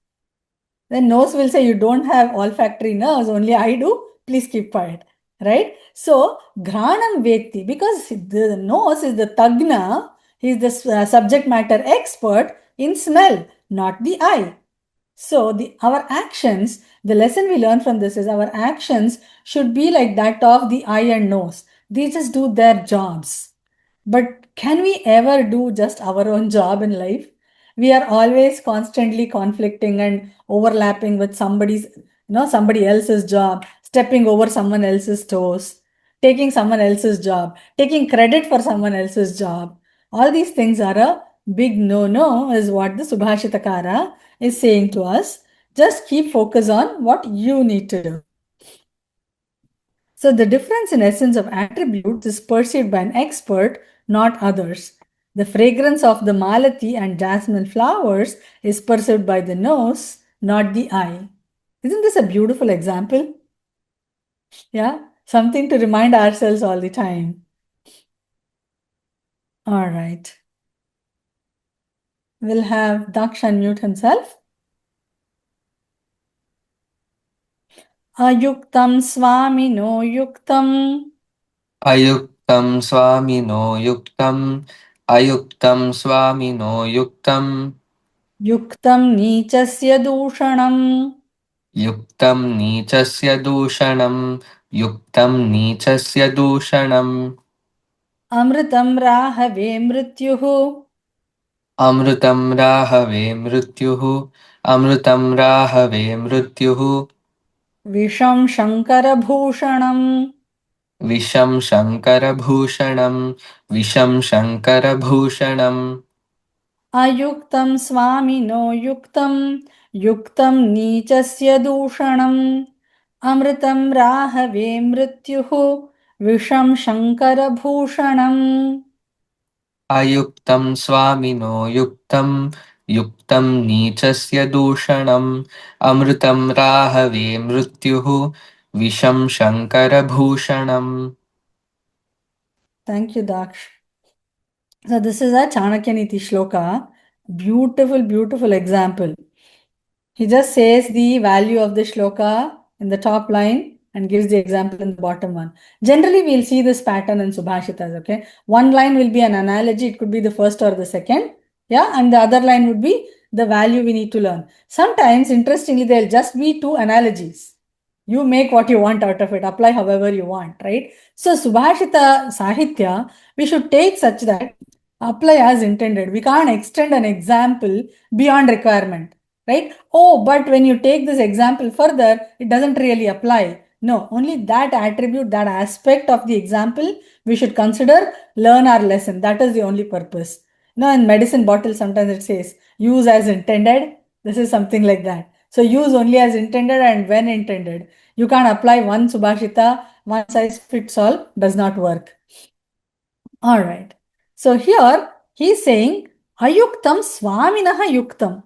Then nose will say, you don't have olfactory nerves, only I do. Please keep quiet. Right? So, Granam Veti, because the nose is the Tagna, he is the subject matter expert in smell, not the eye. So our actions, the lesson we learn from this is our actions should be like that of the eye and nose. They just do their jobs. But can we ever do just our own job in life? We are always constantly conflicting and overlapping with somebody else's job, stepping over someone else's toes, taking someone else's job, taking credit for someone else's job. All these things are a big no-no, is what the Subhashitakara is saying to us. Just keep focus on what you need to do. So the difference in essence of attributes is perceived by an expert, not others. The fragrance of the malati and jasmine flowers is perceived by the nose, not the eye. Isn't this a beautiful example? Yeah, something to remind ourselves all the time. All right. We'll have Daksh unmute himself. Ayuktam swamino yuktam. अयुक्तं स्वामिनो युक्तम् अयुक्तं स्वामिनो युक्तम् Yuktam नीचस्य दूषणम्. युक्तं नीचस्य दूषणम् युक्तं नीचस्य दूषणम् Amritam rahave mrityuh. अमृतं Rahway मृत्युः अमृतं Rahway मृत्युः Visham Shankarabhushanam. विषं शङ्करभूषणं विषं शङ्करभूषणम् Ayuktam swamino yuktam. Yuktam नीचस्य दूषणम्. Amritam rahave mrityuh. Visham Shankarabhushanam. अयुक्तं स्वामिनो युक्तं युक्तं नीचस्य दूषणम् अमृतं राहवे मृत्युः विषं शङ्करभूषणम् Thank you, Daksh. So this is a Chanakyaniti shloka. Beautiful, beautiful example. He just says the value of the shloka in the top line and gives the example in the bottom one. Generally, we'll see this pattern in Subhashitas, okay? One line will be an analogy, it could be the first or the second, yeah, and the other line would be the value we need to learn. Sometimes, interestingly, there'll just be two analogies. You make what you want out of it, apply however you want, right? So, Subhashita Sahitya, we should take such that apply as intended. We can't extend an example beyond requirement, right? Oh, but when you take this example further, it doesn't really apply. No, only that attribute, that aspect of the example, we should consider, learn our lesson. That is the only purpose. In medicine bottle, sometimes it says use as intended. This is something like that. So use only as intended and when intended. You can't apply one Subhashita, one size fits all, does not work. All right. So here he's saying ayuktam swaminaha yuktam.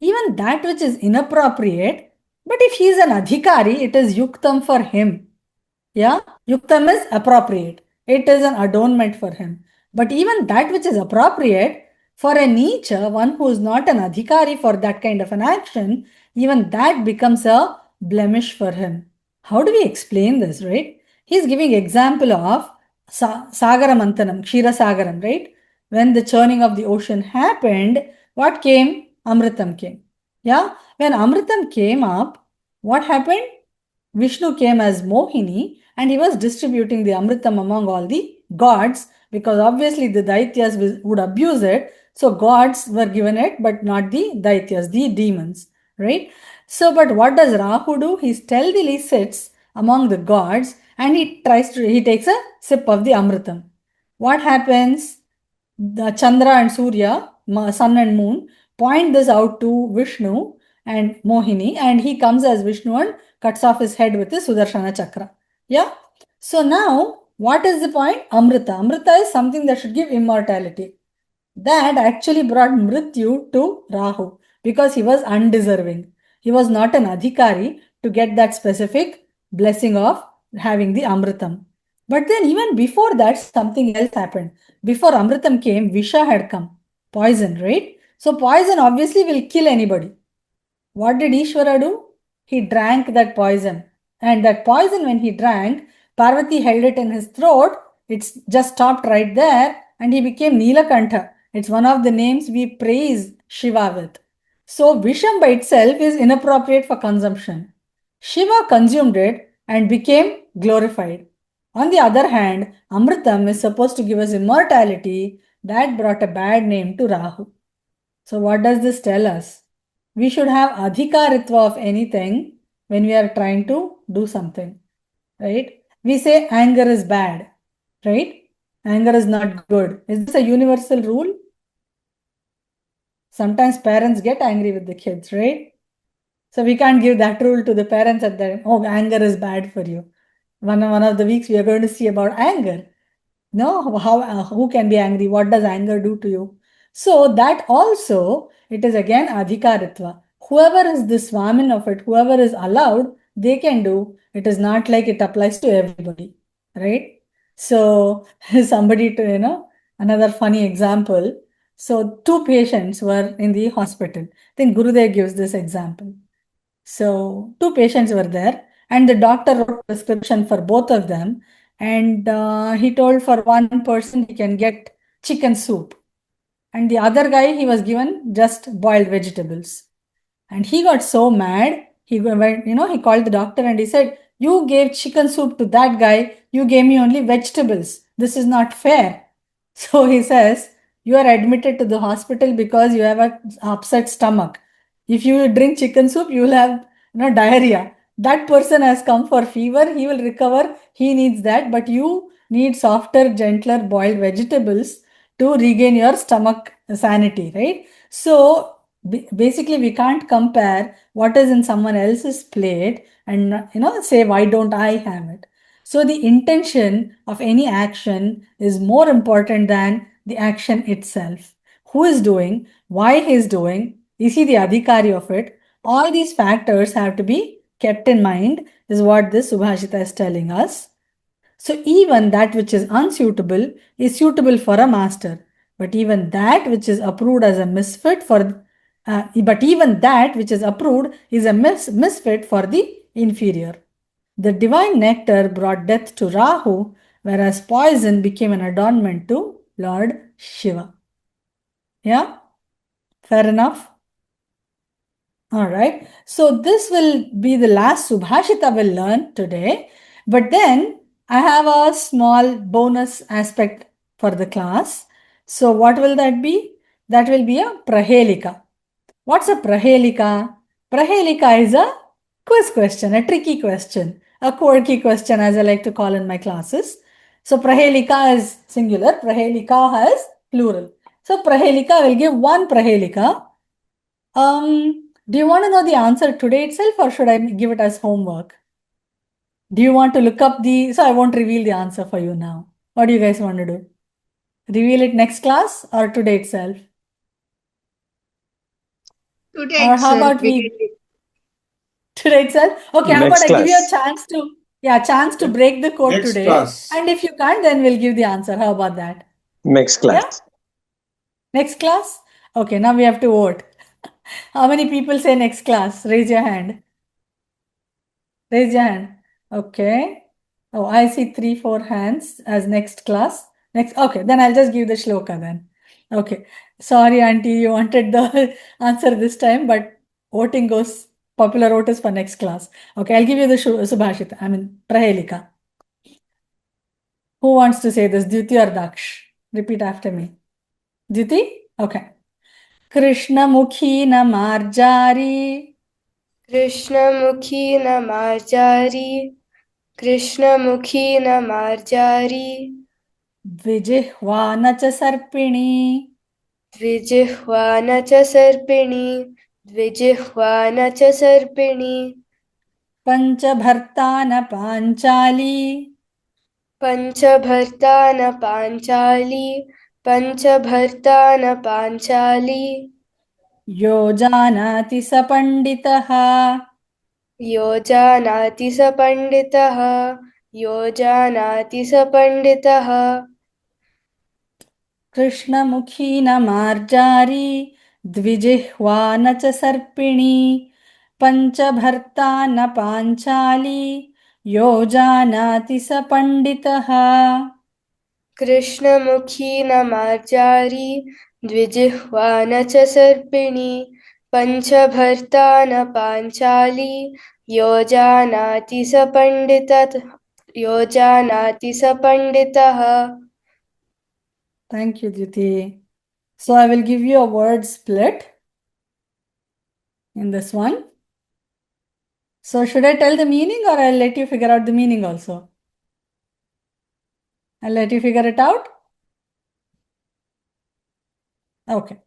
Even that which is inappropriate, but if he is an adhikari, it is yuktam for him. Yeah, yuktam is appropriate. It is an adornment for him. But even that which is appropriate for a Nicha, one who is not an adhikari for that kind of an action, even that becomes a blemish for him. How do we explain this, right? He's giving example of Sagara Mantanam, Kshira Sagaram, right? When the churning of the ocean happened, what came? Amritam came. Yeah? When Amritam came up, what happened? Vishnu came as Mohini and he was distributing the Amritam among all the gods because obviously the Daityas would abuse it. So gods were given it, but not the Daityas, the demons, right? So, but what does Rahu do? He stealthily sits among the gods and he takes a sip of the Amritam. What happens? The Chandra and Surya, sun and moon, point this out to Vishnu and Mohini, and he comes as Vishnu and cuts off his head with his Sudarshana Chakra. Yeah? So now, what is the point? Amrita. Amrita is something that should give immortality. That actually brought Mrityu to Rahu because he was undeserving. He was not an adhikari to get that specific blessing of having the Amritam. But then, even before that, something else happened. Before Amritam came, Visha had come. Poison, right? So, poison obviously will kill anybody. What did Ishvara do? He drank that poison. And that poison, when he drank, Parvati held it in his throat. It's just stopped right there and he became Neelakantha. It's one of the names we praise Shiva with. So, Visham by itself is inappropriate for consumption. Shiva consumed it and became glorified. On the other hand, Amritam is supposed to give us immortality. That brought a bad name to Rahu. So, what does this tell us? We should have adhikaritva of anything when we are trying to do something, right? We say anger is bad, right? Anger is not good. Is this a universal rule? Sometimes parents get angry with the kids, right? So we can't give that rule to the parents at the oh, anger is bad for you. One of the weeks we are going to see about anger. No, who can be angry? What does anger do to you? So that also, it is again adhikaritva. Whoever is the swamin of it, whoever is allowed, they can do. It is not like it applies to everybody, right? So somebody to, another funny example. So two patients were in the hospital. Then Gurudev gives this example. So two patients were there and the doctor wrote prescription for both of them. And he told for one person he can get chicken soup. And the other guy, he was given just boiled vegetables. And he got so mad, he went, he called the doctor and he said, you gave chicken soup to that guy, you gave me only vegetables. This is not fair. So he says, you are admitted to the hospital because you have an upset stomach. If you drink chicken soup, you will have diarrhea. That person has come for fever, he will recover, he needs that, but you need softer, gentler boiled vegetables to regain your stomach sanity, right? So basically we can't compare what is in someone else's plate and say why don't I have it. So the intention of any action is more important than the action itself. Who is doing, why he is doing, is he the adhikari of it? All these factors have to be kept in mind, is what this Subhashita is telling us. So even that which is unsuitable is suitable for a master, but even that which is approved as a misfit for, but even that which is approved is a misfit for the inferior. The divine nectar brought death to Rahu, whereas poison became an adornment to Lord Shiva. Yeah, fair enough. All right. So this will be the last Subhashita we'll learn today. But then I have a small bonus aspect for the class. So what will that be? That will be a Prahelika. What's a Prahelika? Prahelika is a quiz question, a tricky question, a quirky question as I like to call in my classes. So Prahelika is singular, Prahelika has plural. So Prahelika will give one Prahelika. Do you want to know the answer today itself or should I give it as homework? Do you want to look up so I won't reveal the answer for you now. What do you guys want to do? Reveal it next class or today itself? Today Or how itself, about today itself? Okay, how about Next I give you a class. chance to break the code Next today. class. And if you can't, then we'll give the answer. How about that? Next Yeah? class. Next class? Okay, now we have to vote. How many people say next class? Raise your hand. Raise your hand. Okay. Oh, I see 3, 4 hands as next class. Next. Okay, then I'll just give the shloka then. Okay. Sorry, auntie, you wanted the answer this time, but voting goes, popular vote is for next class. Okay, I'll give you the Subhashita. I mean, Prahelika. Who wants to say this? Duty or Daksh? Repeat after me. Duty? Okay. Krishnamukhi na marjari कृष्णमुखी न मार्जारी कृष्णमुखी न मार्जारी द्विजिह्वा न च सर्पिणी द्विजिह्वा न च सर्पिणी द्विजिह्वा न च सर्पिणी पञ्चभर्ता न पाञ्चाली पञ्चभर्ता न पाञ्चाली पञ्चभर्ता न पाञ्चाली यो जानाति स पण्डितः यो जानाति स पण्डितः यो जानाति स पण्डितः कृष्णमुखी न मार्जारी द्विजिह्वा न च सर्पिणी पञ्चभर्ता न पाञ्चाली यो जानाति स पण्डितः कृष्णमुखी न मार्जारी द्विजिह्वा न च सर्पिणी पञ्चभर्ता न पाञ्चाली यो जानाति स पण्डितः यो जानाति स पण्डितः Thank you, Diti. So I will give you a word split in this one. So should I tell the meaning or I'll let you figure out the meaning also? I'll let you figure it out. Okay.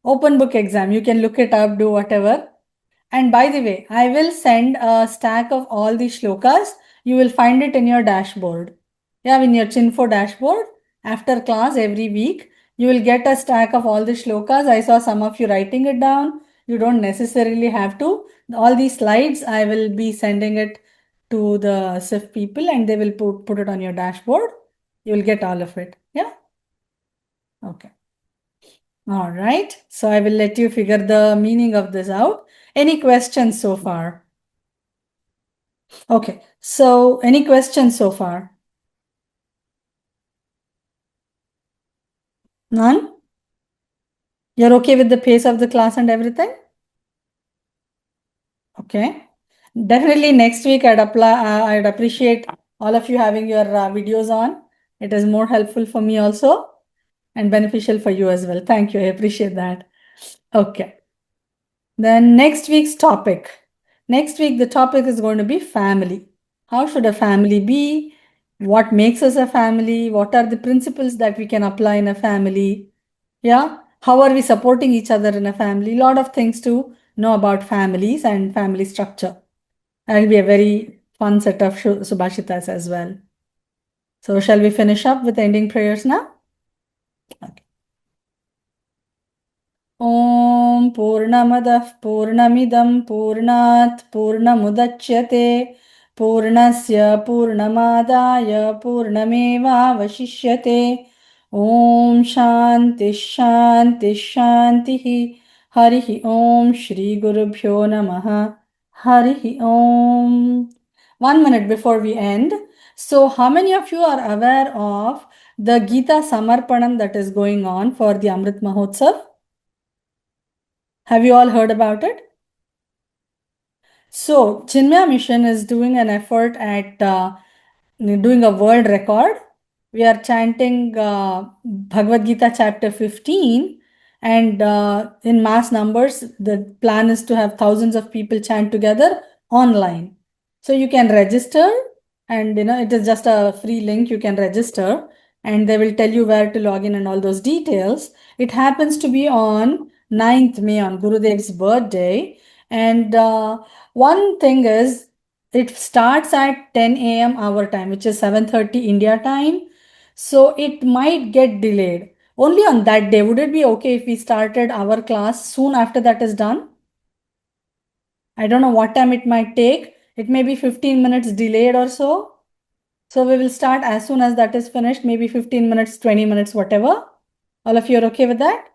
Open book exam. You can look it up, do whatever. And by the way, I will send a stack of all the shlokas. You will find it in your dashboard. Yeah, in your Chinfo dashboard. After class every week, you will get a stack of all the shlokas. I saw some of you writing it down. You don't necessarily have to. All these slides, I will be sending it to the SIF people and they will put it on your dashboard. You will get all of it. Yeah? Okay. All right. So I will let you figure the meaning of this out. Any questions so far? Okay. So any questions so far? None? You're okay with the pace of the class and everything? Okay. Definitely next week I'd appreciate all of you having your videos on. It is more helpful for me also and beneficial for you as well. Thank you. I appreciate that. Okay. Then next week's topic. Next week, the topic is going to be family. How should a family be? What makes us a family? What are the principles that we can apply in a family? Yeah. How are we supporting each other in a family? A lot of things to know about families and family structure. That will be a very fun set of Subhashitas as well. So shall we finish up with ending prayers now? Okay. ॐ पूर्णमदः पूर्णमिदं पूर्णात् पूर्णमुदच्यते पूर्णस्य पूर्णमादाय पूर्णमेवावशिष्यते ॐ शान्तिः शान्तिः शान्तिः हरिः ॐ श्रीगुरुभ्यो नमः हरिः ॐ 1 minute before we end. So how many of you are aware of the Gita Samarpanam that is going on for the Amrit Mahotsav? Have you all heard about it? So, Chinmaya Mission is doing an effort at doing a world record. We are chanting Bhagavad Gita chapter 15, and in mass numbers, the plan is to have thousands of people chant together online. So, you can register, and it is just a free link. You can register, and they will tell you where to log in and all those details. It happens to be on 9th May, on Gurudev's birthday. And one thing is, it starts at 10 a.m. our time, which is 7:30 India time. So it might get delayed. Only on that day, would it be okay if we started our class soon after that is done? I don't know what time it might take. It may be 15 minutes delayed or so. So we will start as soon as that is finished, maybe 15 minutes, 20 minutes, whatever. All of you are okay with that?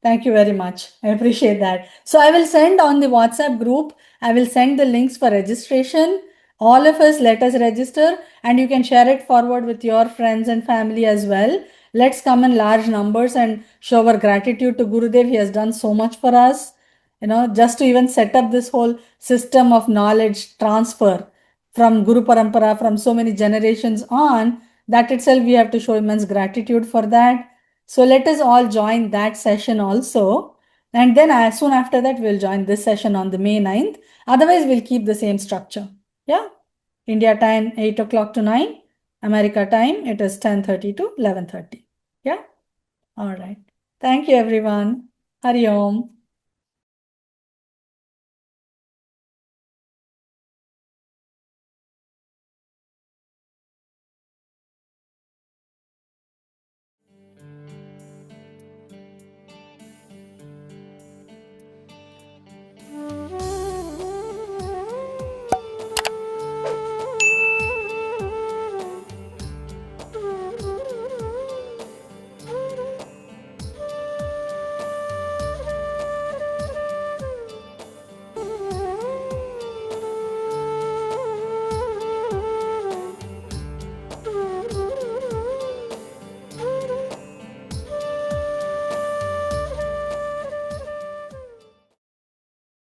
Thank you very much. I appreciate that. So I will send on the WhatsApp group, I will send the links for registration. All of us, let us register, and you can share it forward with your friends and family as well. Let's come in large numbers and show our gratitude to Gurudev. He has done so much for us. Just to even set up this whole system of knowledge transfer from Guru Parampara, from so many generations on, that itself we have to show immense gratitude for that. So let us all join that session also. And then as soon after that, we'll join this session on the May 9th. Otherwise, we'll keep the same structure. Yeah. India time, 8 o'clock to 9. America time, it is 10:30 to 11:30. Yeah. All right. Thank you, everyone. Hari Om.